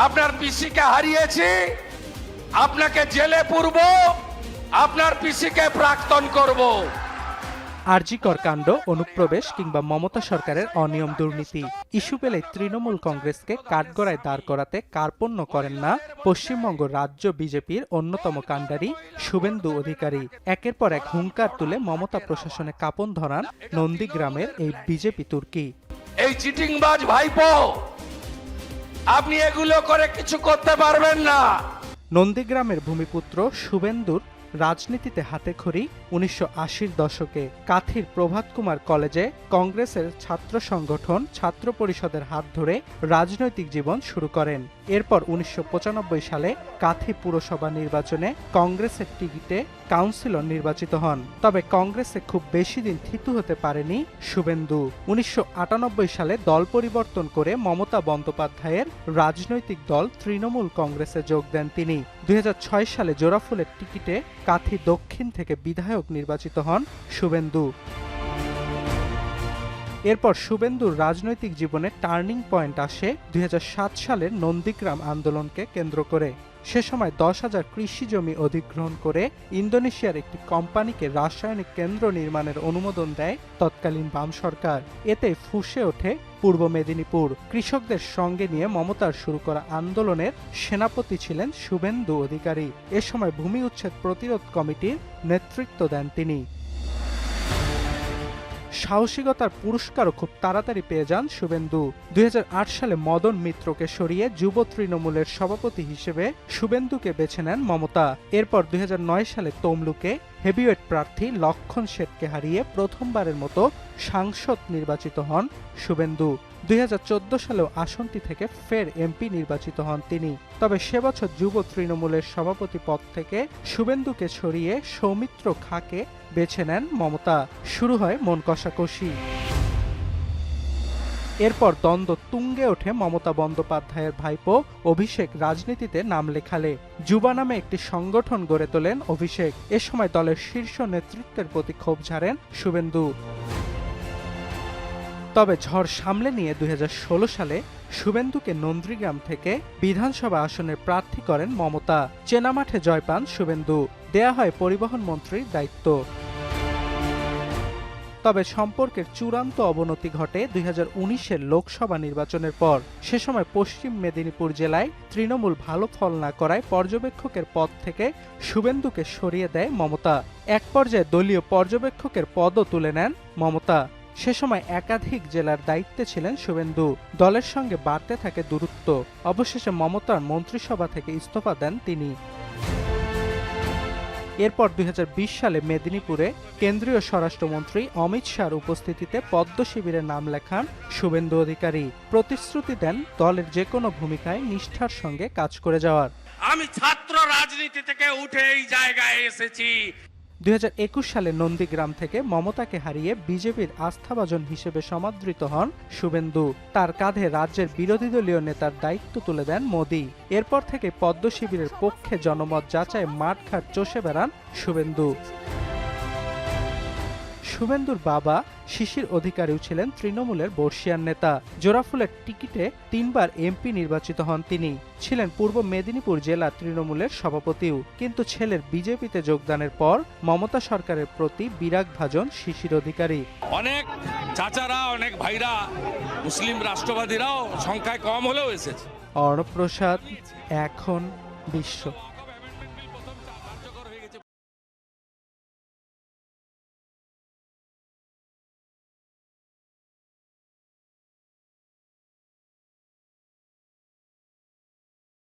আপনার পিসিকে হারিয়েছি, আপনাকে জেলে পুরব, আপনার পিসিকে প্রাক্তন করব। আরজিকর কাণ্ড, অনুপ্রবেশ কিংবা মমতা সরকারের অনিয়ম দুর্নীতি ইস্যু পেলে তৃণমূল কংগ্রেসকে কাঠগড়ায় দাঁড় করাতে কার্পণ্য করেন না পশ্চিমবঙ্গ রাজ্য বিজেপির অন্যতম কাণ্ডারি শুভেন্দু অধিকারী। একের পর এক হুঙ্কার তুলে মমতা প্রশাসনে কাঁপন ধরান নন্দীগ্রামের এই বিজেপি তুর্কি। এই চিটিংবাজ ভাইপো, আপনি এগুলো করে কিছু করতে পারবেন না। নন্দীগ্রামের ভূমিপুত্র শুভেন্দুর রাজনীতিতে হাতেখড়ি ১৯৮০-র দশকে কাথির প্রভাত কুমার কলেজে কংগ্রেসের ছাত্র সংগঠন ছাত্র পরিষদের হাত ধরে রাজনৈতিক জীবন শুরু করেন। এরপর ১৯৯৫ সালে কাথি পুরসভা নির্বাচনে কংগ্রেসের টিকিটে কাউন্সিলর নির্বাচিত হন। তবে কংগ্রেসে খুব বেশি দিন থিতু হতে পারেনি শুভেন্দু। ১৯৯৮ সালে দল পরিবর্তন করে মমতা বন্দ্যোপাধ্যায়ের রাজনৈতিক দল তৃণমূল কংগ্রেসে যোগ দেন তিনি। ২০০৬ সালে জোড়াফুলের টিকিটে কাথি দক্ষিণ থেকে বিধায়ক নির্বাচিত হন শুভেন্দু। এরপর শুভেন্দুর রাজনৈতিক জীবনে টার্নিং পয়েন্ট আসে ২০০৭ সালের নন্দীগ্রাম আন্দোলনকে কেন্দ্র করে। সে সময় ১০,০০০ কৃষি জমি অধিগ্রহণ করে ইন্দোনেশিয়ার একটি কোম্পানিকে রাসায়নিক কেন্দ্র নির্মাণের অনুমোদন দেয় তৎকালীন বাম সরকার। এতে ফুঁসে ওঠে পূর্ব মেদিনীপুর। কৃষকদের সঙ্গে নিয়ে মমতার শুরু করা আন্দোলনের সেনাপতি ছিলেন শুভেন্দু অধিকারী। এ সময় ভূমি উচ্ছেদ প্রতিরোধ কমিটির নেতৃত্ব দেন তিনি। সাহসিকতার পুরস্কারও খুব তাড়াতাড়ি পেয়ে যান শুভেন্দু। ২০০৮ সালে মদন মিত্রকে সরিয়ে যুব তৃণমূলের সভাপতি হিসেবে শুভেন্দুকে বেছে নেন মমতা। এরপর ২০০৯ সালে তমলুকে হেভিওয়েট প্রার্থী লক্ষণ শেঠকে হারিয়ে প্রথমবারের মতো সাংসদ নির্বাচিত হন শুভেন্দু। ২০১৪ সালেও আসনটি থেকে ফের এমপি নির্বাচিত হন তিনি। তবে সে বছর যুব তৃণমূলের সভাপতি পদ থেকে শুভেন্দুকে সরিয়ে সৌমিত্র খাঁকে বেছে নেন মমতা। শুরু হয় মন কষাকষি। এরপর দ্বন্দ্ব তুঙ্গে ওঠে মমতা বন্দ্যোপাধ্যায়ের ভাইপো অভিষেক রাজনীতিতে নাম লেখালে। যুবা নামে একটি সংগঠন গড়ে তোলেন অভিষেক। এ সময় দলের শীর্ষ নেতৃত্বের প্রতি ক্ষোভ ঝাড়েন শুভেন্দু। তবে ঝড় সামলে নিয়ে ২০১৬ সালে শুভেন্দুকে নন্দীগ্রাম থেকে বিধানসভা আসনের প্রার্থী করেন মমতা। চেনা মাঠে জয় পান শুভেন্দু। দেয়া হয় পরিবহন মন্ত্রীর দায়িত্ব। তবে সম্পর্কের চূড়ান্ত অবনতি ঘটে ২০১৯-এর লোকসভা নির্বাচনের পর। সে সময় পশ্চিম মেদিনীপুর জেলায় তৃণমূল ভালো ফল না করায় পর্যবেক্ষকের পদ থেকে শুভেন্দুকে সরিয়ে দেয় মমতা। এক পর্যায়ে দলীয় পর্যবেক্ষকের পদও তুলে নেন মমতা। সে সময় একাধিক জেলার দায়িত্বে ছিলেন শুভেন্দু। দলের সঙ্গে বাড়তে থাকে দূরত্ব। অবশেষে মমতার মন্ত্রিসভা থেকে ইস্তফা দেন তিনি। এরপর ২০২০ সালে মেদিনীপুরে কেন্দ্রীয় স্বরাষ্ট্রমন্ত্রী অমিত শাহর উপস্থিতিতে পদ্ম শিবিরের নাম লেখান শুভেন্দু অধিকারী। প্রতিশ্রুতি দেন দলের যে কোনো ভূমিকায় নিষ্ঠার সঙ্গে কাজ করে যাওয়ার। আমি ছাত্র রাজনীতি থেকে উঠে এই জায়গায় এসেছি। ২০২১ সালে নন্দীগ্রাম থেকে মমতাকে হারিয়ে বিজেপির আস্থাভাজন হিসেবে সমাদৃত হন শুভেন্দু। তার কাঁধে রাজ্যের বিরোধী দলীয় নেতার দায়িত্ব তুলে দেন মোদি। এরপর থেকে পদ্ম শিবিরের পক্ষে জনমত যাচাই মাঠঘাট চষে বেড়ান শুভেন্দু। শুভেন্দুর বাবা শিশির অধিকারীও ছিলেন তৃণমূলের বর্ষিয়ান নেতা। জোড়াফুলের টিকিটে ৩বার এমপি নির্বাচিত হন তিনি। ছিলেন পূর্ব মেদিনীপুর জেলা তৃণমূলের সভাপতিও। কিন্তু ছেলের বিজেপিতে যোগদানের পর মমতা সরকারের প্রতি বিরাগভাজন শিশির অধিকারী। অনেক চাচারা, অনেক ভাইরা, মুসলিম রাষ্ট্রবাদীরাও সংখ্যায় কম হলেও এসেছে। অর্ণব প্রসাদ, এখন বিশ্ব।